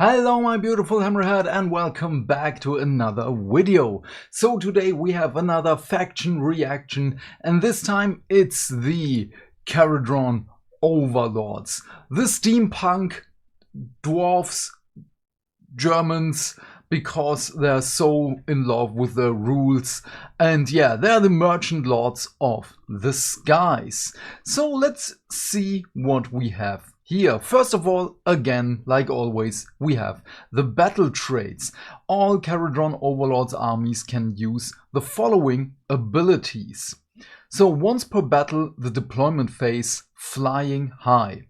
Hello my beautiful hammerhead and welcome back to another video. So today we have another faction reaction and this time it's the Kharadron Overlords. The steampunk dwarfs, Germans, because they're so in love with the rules, and yeah, they're the merchant lords of the skies. So let's see what we have here. First of all, again, like always, we have the battle traits. All Kharadron Overlords armies can use the following abilities. So once per battle, the deployment phase, flying high.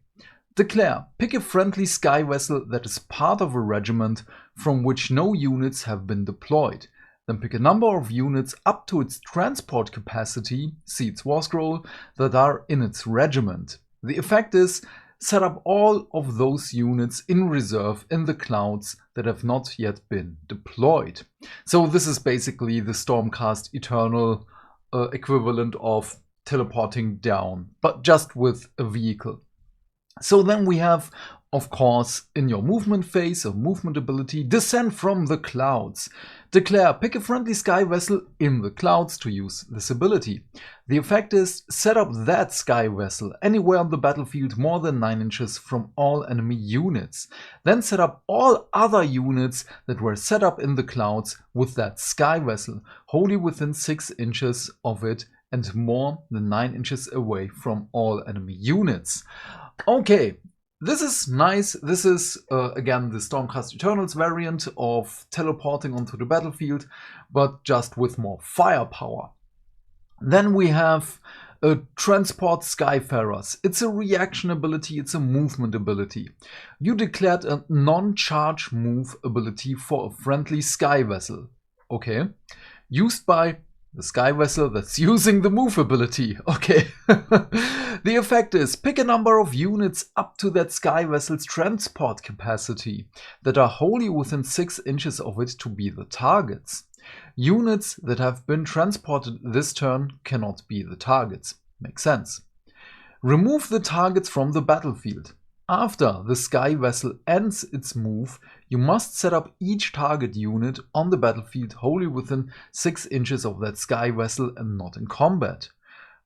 Declare, pick a friendly sky vessel that is part of a regiment from which no units have been deployed. Then pick a number of units up to its transport capacity, see its war scroll, that are in its regiment. The effect is, set up all of those units in reserve in the clouds that have not yet been deployed. So this is basically the Stormcast Eternal equivalent of teleporting down, but just with a vehicle. So then we have, of course, in your movement phase or movement ability, descend from the clouds. Declare, pick a friendly sky vessel in the clouds to use this ability. The effect is, set up that sky vessel anywhere on the battlefield more than 9 inches from all enemy units. Then set up all other units that were set up in the clouds with that sky vessel, wholly within 6 inches of it and more than 9 inches away from all enemy units. Okay, this is nice. This is, again, the Stormcast Eternals variant of teleporting onto the battlefield, but just with more firepower. Then we have Transport Skyfarers. It's a reaction ability, it's a movement ability. You declared a non-charge move ability for a friendly sky vessel. Okay, used by the sky vessel that's using the move ability. Okay. The effect is, pick a number of units up to that sky vessel's transport capacity that are wholly within 6 inches of it to be the targets. Units that have been transported this turn cannot be the targets. Makes sense. Remove the targets from the battlefield. After the sky vessel ends its move, you must set up each target unit on the battlefield wholly within 6 inches of that sky vessel and not in combat.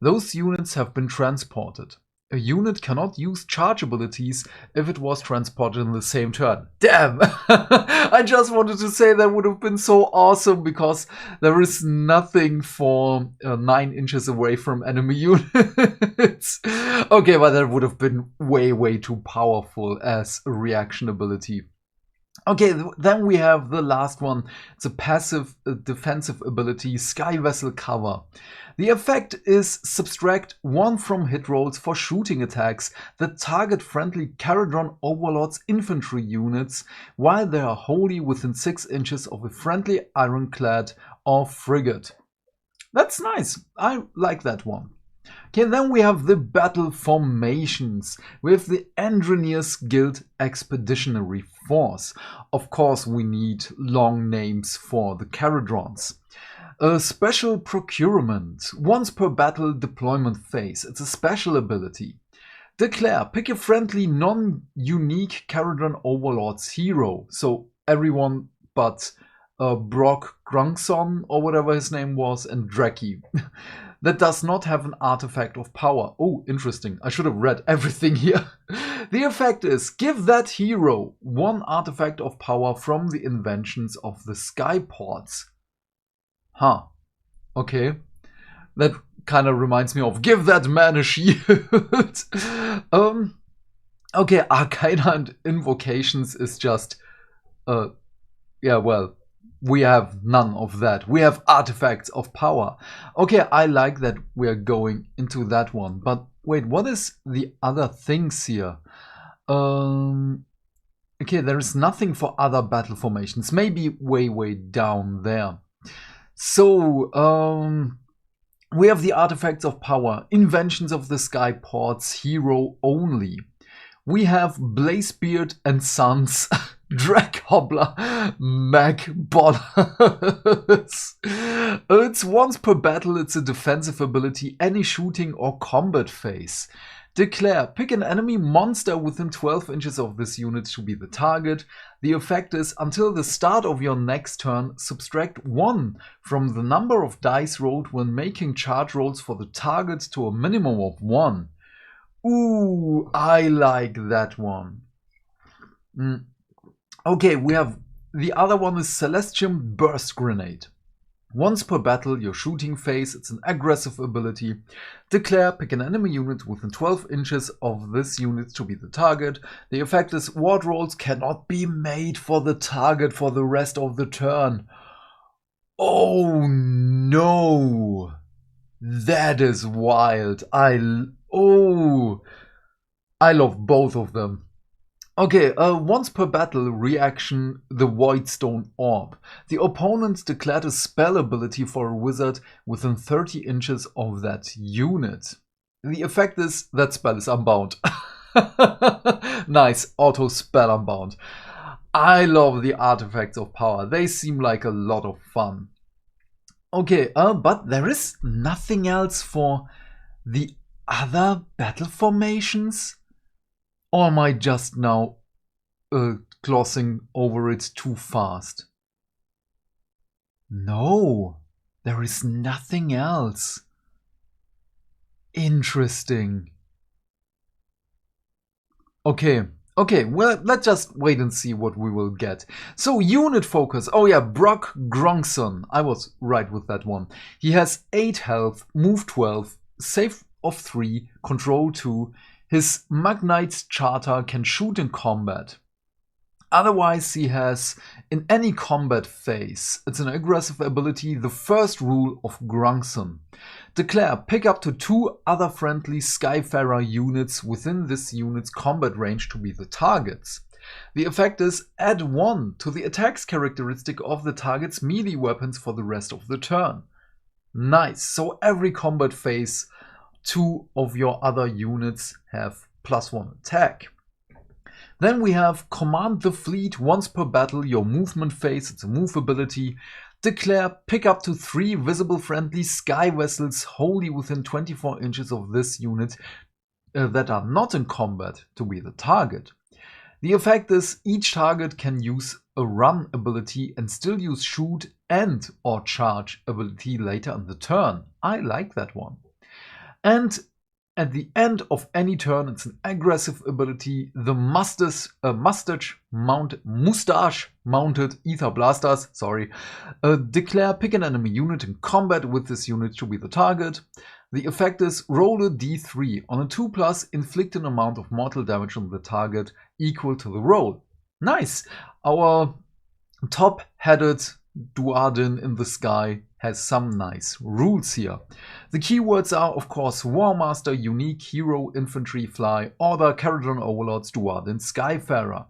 Those units have been transported. A unit cannot use charge abilities if it was transported in the same turn. Damn! I just wanted to say that would have been so awesome because there is nothing for 9 inches away from enemy units. Okay, but that would have been way too powerful as a reaction ability. Okay, then we have the last one. It's a passive defensive ability, Sky Vessel Cover. The effect is subtract 1 from hit rolls for shooting attacks that target friendly Kharadron Overlords infantry units while they are wholly within 6 inches of a friendly ironclad or frigate. That's nice. I like that one. Okay, then we have the battle formations with the Engineers Guild Expeditionary Force. Of course, we need long names for the Kharadrons. A special procurement, once per battle deployment phase. It's a special ability. Declare, pick a friendly non-unique Kharadron Overlords hero. So everyone but Brock Grunkson or whatever his name was and Dreki. That does not have an artifact of power. Oh, interesting. I should have read everything here. The effect is, give that hero 1 artifact of power from the inventions of the Skyports. Huh. Okay. That kind of reminds me of, give that man a shield. Okay, Arcana and Invocations is just, yeah, well, we have none of that. We have artifacts of power. Okay, I like that we're going into that one. But wait, what is the other things here? Okay, there is nothing for other battle formations. Maybe way down there. So, we have the artifacts of power. Inventions of the Skyports, hero only. We have Blazebeard and Sons, Drag Hobbler, Mag Bollers. It's once per battle, it's a defensive ability, any shooting or combat phase. Declare, pick an enemy monster within 12 inches of this unit to be the target. The effect is, until the start of your next turn, subtract 1 from the number of dice rolled when making charge rolls for the target to a minimum of 1. Ooh, I like that one. Okay, we have the other one is Celestium Burst Grenade. Once per battle, your shooting phase, it's an aggressive ability. Declare, pick an enemy unit within 12 inches of this unit to be the target. The effect is ward rolls cannot be made for the target for the rest of the turn. Oh no! That is wild. I love both of them. Okay, once per battle reaction, the Voidstone Orb. The opponent declared a spell ability for a wizard within 30 inches of that unit. The effect is that spell is unbound. Nice, auto spell unbound. I love the artifacts of power. They seem like a lot of fun. Okay, but there is nothing else for the other battle formations? Or am I just now glossing over it too fast? No, there is nothing else. Interesting. Okay, well, let's just wait and see what we will get. So, unit focus. Oh yeah, Brock Grongson. I was right with that one. He has 8 health, move 12, save of 3, control 2. His Magnite's Charter can shoot in combat. Otherwise, he has, in any combat phase, it's an aggressive ability, the first rule of Grongson. Declare, pick up to 2 other friendly Skyfarer units within this unit's combat range to be the targets. The effect is, add 1 to the attacks characteristic of the target's melee weapons for the rest of the turn. Nice, so every combat phase, 2 of your other units have +1 attack. Then we have command the fleet once per battle, your movement phase, it's a move ability. Declare, pick up to 3 visible friendly sky vessels wholly within 24 inches of this unit that are not in combat to be the target. The effect is, each target can use a run ability and still use shoot and or charge ability later in the turn. I like that one. And at the end of any turn, it's an aggressive ability, the mustache mounted ether blasters, declare, pick an enemy unit in combat with this unit to be the target. The effect is, roll a d3. On a 2+, inflict an amount of mortal damage on the target equal to the roll. Nice! Our top-headed Duardin in the sky has some nice rules here. The keywords are, of course, War Master, Unique, Hero, Infantry, Fly, Order, Kharadron Overlords, Duardin, Skyfarer.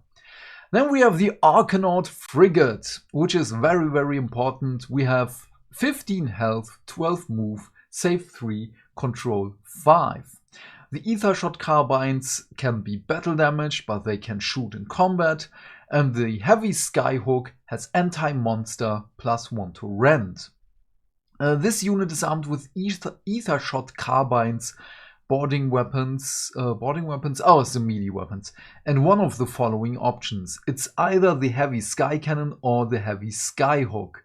Then we have the Arcanaut Frigate, which is very, very important. We have 15 health, 12 move, save 3, control 5. The Ethershot carbines can be battle damage, but they can shoot in combat. And the Heavy Skyhook has anti-monster +1 to rend. This unit is armed with Ethershot carbines, boarding weapons, it's the melee weapons, and one of the following options. It's either the Heavy Sky Cannon or the Heavy Skyhook.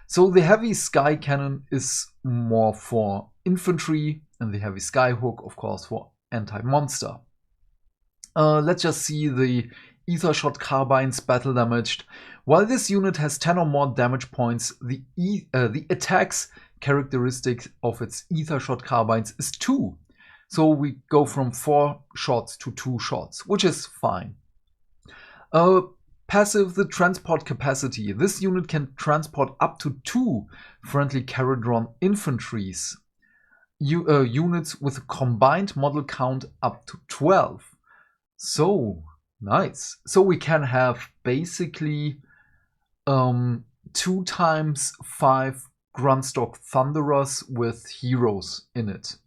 So the Heavy Sky Cannon is more for infantry, and the Heavy Skyhook, of course, for anti-monster. Let's just see the Ethershot carbines battle damaged. While this unit has 10 or more damage points, the attacks characteristic of its Ethershot carbines is 2. So we go from 4 shots to 2 shots, which is fine. Passive, the transport capacity. This unit can transport up to 2 friendly Kharadron infantries. Units with a combined model count up to 12. So nice. So we can have basically 2 times 5 Grunstock Thunderers with heroes in it.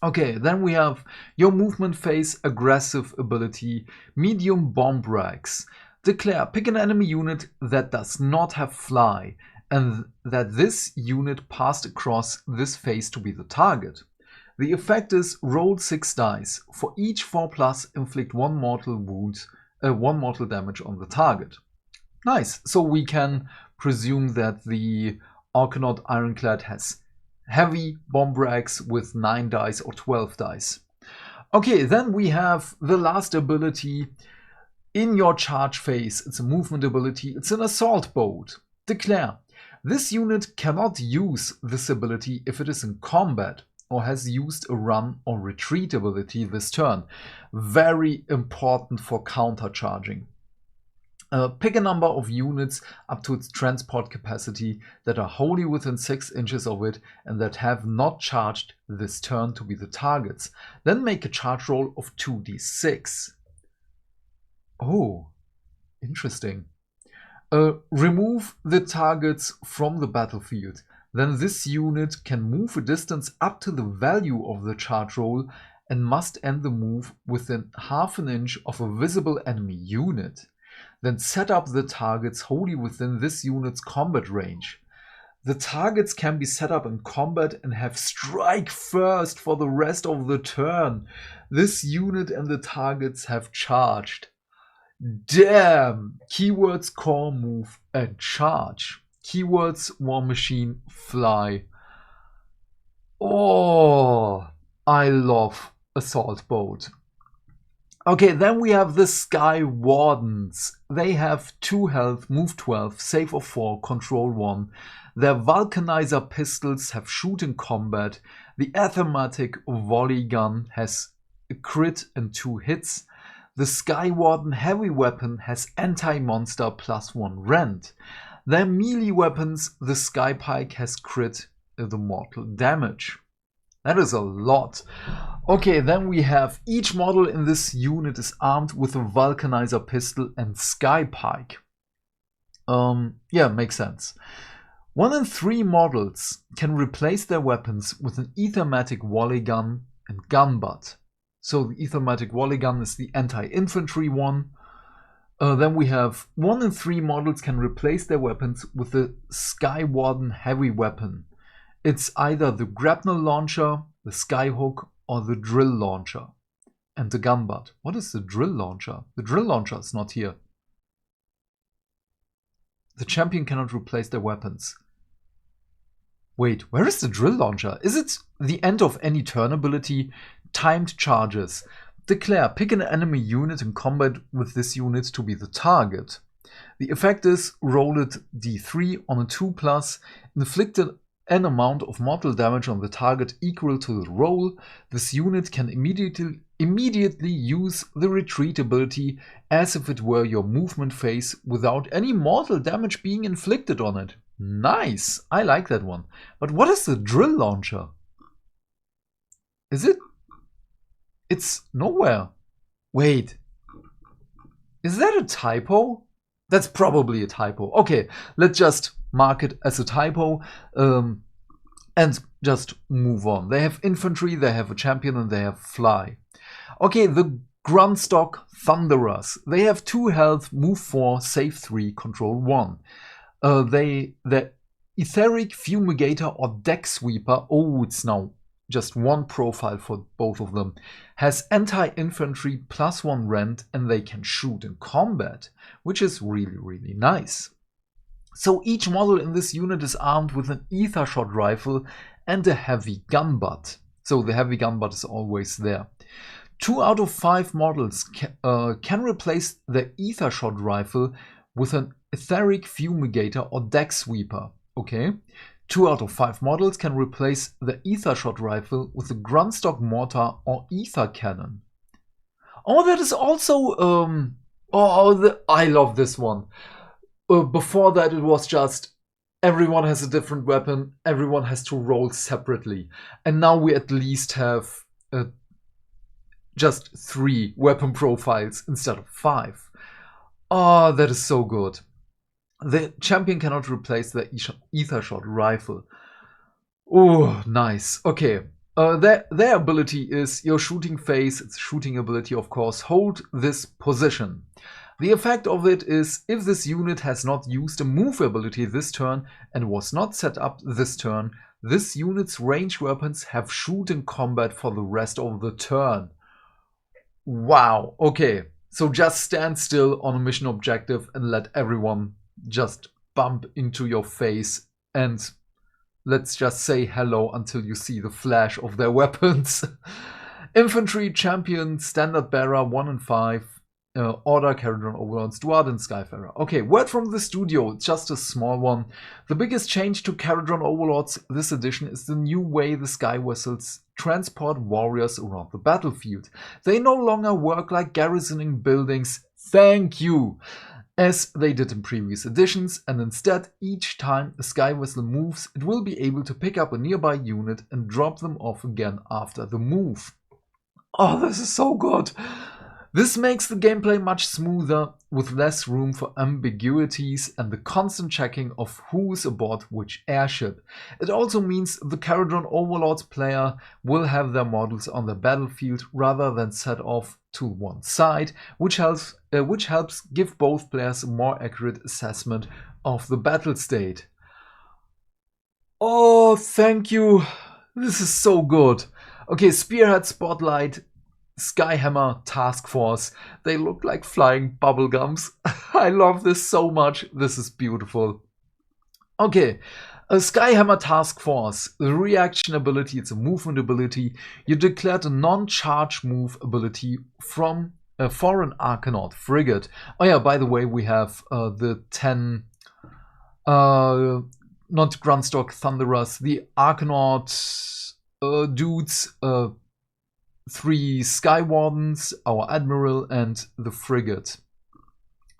Okay, then we have your movement phase, aggressive ability, medium bomb rags. Declare, pick an enemy unit that does not have fly and that this unit passed across this phase to be the target. The effect is roll 6 dice. For each 4+, inflict 1 mortal damage on the target. Nice. So we can presume that the Arcanaut Ironclad has heavy bomb racks with 9 dice or 12 dice. Okay, then we have the last ability. In your charge phase, it's a movement ability. It's an assault bolt. Declare. This unit cannot use this ability if it is in combat or has used a run or retreat ability this turn. Very important for countercharging. Pick a number of units up to its transport capacity that are wholly within 6 inches of it and that have not charged this turn to be the targets. Then make a charge roll of 2d6. Oh, interesting. Remove the targets from the battlefield. Then this unit can move a distance up to the value of the charge roll and must end the move within half an inch of a visible enemy unit. Then set up the targets wholly within this unit's combat range. The targets can be set up in combat and have strike first for the rest of the turn. This unit and the targets have charged. Damn! Keywords core move and charge. Keywords war machine fly. Oh, I love assault bolt. Okay, then we have the Sky Wardens. They have 2 health, move 12, save of 4, control 1. Their Vulcanizer pistols have shoot in combat. The Athematic volley gun has a crit and 2 hits. The Sky Warden heavy weapon has anti-monster +1 rend. Their melee weapons, the Sky Pike has crit the mortal damage. That is a lot. Okay, then we have each model in this unit is armed with a Vulcanizer pistol and Sky Pike. Yeah, makes sense. 1 in 3 models can replace their weapons with an Athematic volley gun and gun butt. So the Athematic volley gun is the anti-infantry one. Then we have 1 in 3 models can replace their weapons with the Sky Warden heavy weapon. It's either the grapnel launcher, the skyhook, or the drill launcher. And the gun butt. What is the drill launcher? The drill launcher is not here. The champion cannot replace their weapons. Wait, where is the drill launcher? Is it the end of any turn ability? Timed charges. Declare, pick an enemy unit in combat with this unit to be the target. The effect is roll it d3 on a 2+, inflict an amount of mortal damage on the target equal to the roll. This unit can immediately use the retreat ability as if it were your movement phase without any mortal damage being inflicted on it. Nice! I like that one. But what is the drill launcher? Is it? It's nowhere. Wait. Is that a typo? That's probably a typo. Okay, let's just mark it as a typo and just move on. They have infantry, they have a champion, and they have fly. Okay, the Grunstock Thunderers. They have 2 health, move 4, save 3, control 1. The Etheric Fumigator or Deck Sweeper, oh, it's now just 1 profile for both of them, has anti-infantry +1 rend, and they can shoot in combat, which is really, really nice. So each model in this unit is armed with an ether shot rifle and a heavy gun butt. So the heavy gun butt is always there. 2 out of 5 models can replace the ether shot rifle with an Etheric Fumigator or Deck Sweeper. Okay. 2 out of 5 models can replace the ether shot rifle with a Grunstock mortar or ether cannon. Oh, that is also I love this one. Before that, it was just everyone has a different weapon, everyone has to roll separately, and now we at least have just 3 weapon profiles instead of 5. Oh, that is so good. The champion cannot replace the ether shot rifle. Oh, nice. Okay. Their ability is your shooting phase. It's shooting ability, of course. Hold this position. The effect of it is if this unit has not used a move ability this turn and was not set up this turn, This unit's ranged weapons have shoot in combat for the rest of the turn. Wow, okay. So just stand still on a mission objective and let everyone just bump into your face and let's just say hello until you see the flash of their weapons. Infantry, Champion, Standard Bearer, 1 and 5. Order, Kharadron Overlords, Duard, and Skyfarer. Okay, word from the studio, just a small one. The biggest change to Kharadron Overlords this edition is the new way the sky vessels transport warriors around the battlefield. They no longer work like garrisoning buildings, thank you, as they did in previous editions, and instead, each time a sky vessel moves, it will be able to pick up a nearby unit and drop them off again after the move. Oh, this is so good! This makes the gameplay much smoother, with less room for ambiguities and the constant checking of who's aboard which airship. It also means the Kharadron Overlords player will have their models on the battlefield rather than set off to one side, which helps give both players a more accurate assessment of the battle state. Oh, thank you! This is so good! Okay, Spearhead, Spotlight, Skyhammer, Task Force. They look like flying bubblegums. I love this so much. This is beautiful. Okay, a Skyhammer Task Force. The reaction ability, it's a movement ability. You declared a non-charge move ability from for an Arcanaut frigate. Oh yeah, by the way, we have the 10 not Grunstock Thunderers, the Arcanaut dudes, 3 Sky Wardens, our Admiral, and the frigate.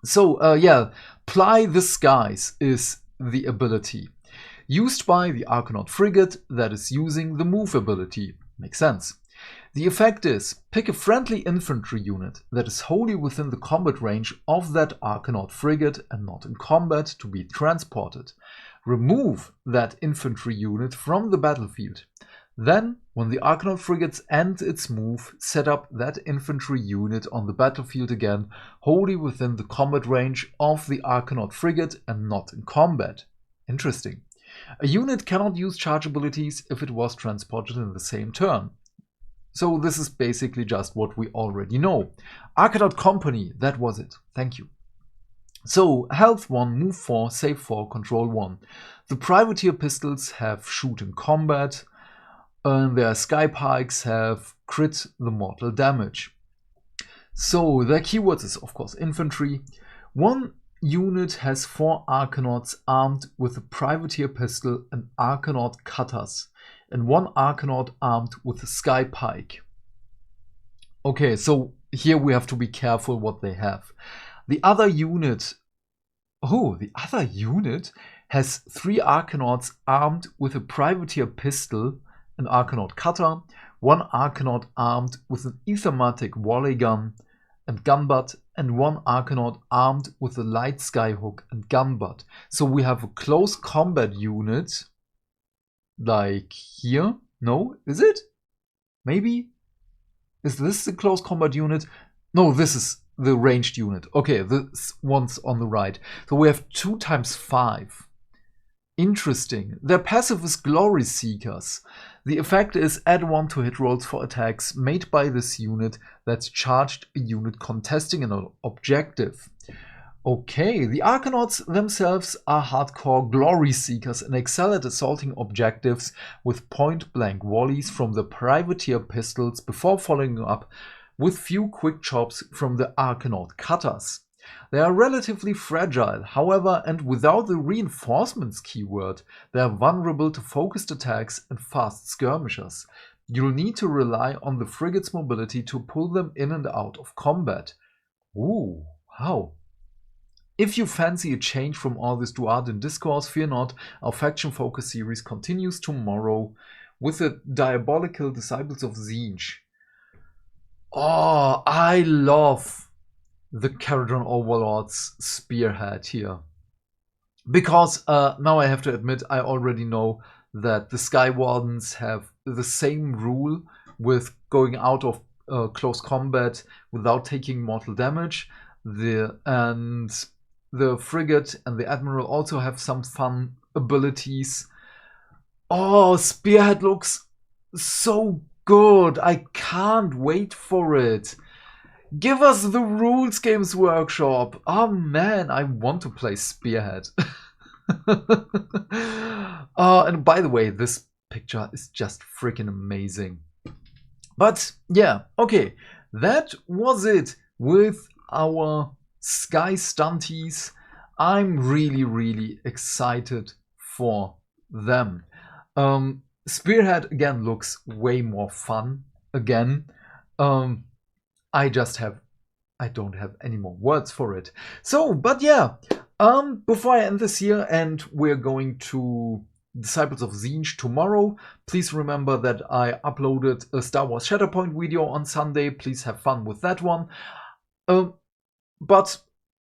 So, yeah, Ply the Skies is the ability. Used by the Arcanaut frigate that is using the move ability. Makes sense. The effect is, pick a friendly infantry unit that is wholly within the combat range of that Arcanaut frigate and not in combat to be transported. Remove that infantry unit from the battlefield. Then, when the Arcanaut frigates end its move, set up that infantry unit on the battlefield again, wholly within the combat range of the Arcanaut frigate and not in combat. Interesting. A unit cannot use charge abilities if it was transported in the same turn. So this is basically just what we already know. Arcanaut Company, that was it. Thank you. So, Health 1, Move 4, Save 4, Control 1. The Privateer pistols have shoot in combat. Their Sky Pikes have crit the mortal damage. So their keywords is of course infantry. One unit has 4 Arcanauts armed with a Privateer pistol and Arcanaut cutters, and 1 Arcanaut armed with a Sky Pike. Okay, so here we have to be careful what they have. The other unit has 3 Arcanauts armed with a Privateer pistol, an Arcanaut cutter, 1 Arcanaut armed with an Ethermatic volley gun and gunbutt, and 1 Arcanaut armed with a light skyhook and gunbutt. So we have a close combat unit, like here. No, is it? Maybe? Is this the close combat unit? No, this is the ranged unit. Okay, this one's on the right. So we have 2 times 5. Interesting. Their passive is Glory Seekers. The effect is add 1 to hit rolls for attacks made by this unit that's charged a unit contesting an objective. Okay, the Arcanauts themselves are hardcore Glory Seekers and excel at assaulting objectives with point-blank volleys from the Privateer pistols before following up with few quick chops from the Arcanaut cutters. They are relatively fragile, however, and without the reinforcements keyword, they are vulnerable to focused attacks and fast skirmishers. You'll need to rely on the frigate's mobility to pull them in and out of combat. Ooh, how? If you fancy a change from all this Duard and Discourse, fear not, our faction focus series continues tomorrow with the Diabolical Disciples of Tzeentch. Oh, I love the Kharadron Overlords Spearhead here. Because now I have to admit, I already know that the Sky Wardens have the same rule with going out of close combat without taking mortal damage. And the frigate and the admiral also have some fun abilities. Oh, Spearhead looks so good. I can't wait for it. Give us the rules, Games Workshop. Oh man, I want to play Spearhead. And by the way, this picture is just freaking amazing. But yeah, okay, that was it with our Sky Stunties. I'm really excited for them. Spearhead again looks way more fun again. I don't have any more words for it. So, but yeah, before I end this here, and we're going to Disciples of Zinj tomorrow, please remember that I uploaded a Star Wars Shatterpoint video on Sunday. Please have fun with that one. But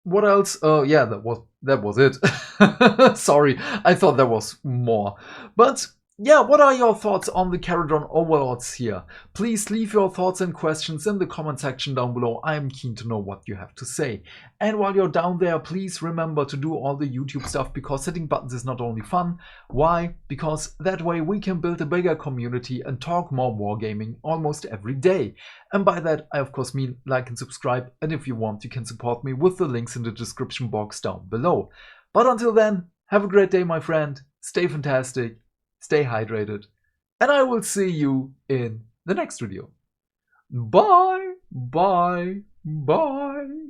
what else? Yeah, that was it. Sorry, I thought there was more. But yeah, what are your thoughts on the Kharadron Overlords here? Please leave your thoughts and questions in the comment section down below. I am keen to know what you have to say. And while you're down there, please remember to do all the YouTube stuff, because hitting buttons is not only fun. Why? Because that way we can build a bigger community and talk more wargaming almost every day. And by that, I of course mean like and subscribe. And if you want, you can support me with the links in the description box down below. But until then, have a great day, my friend. Stay fantastic. Stay hydrated, and I will see you in the next video. Bye, bye, bye.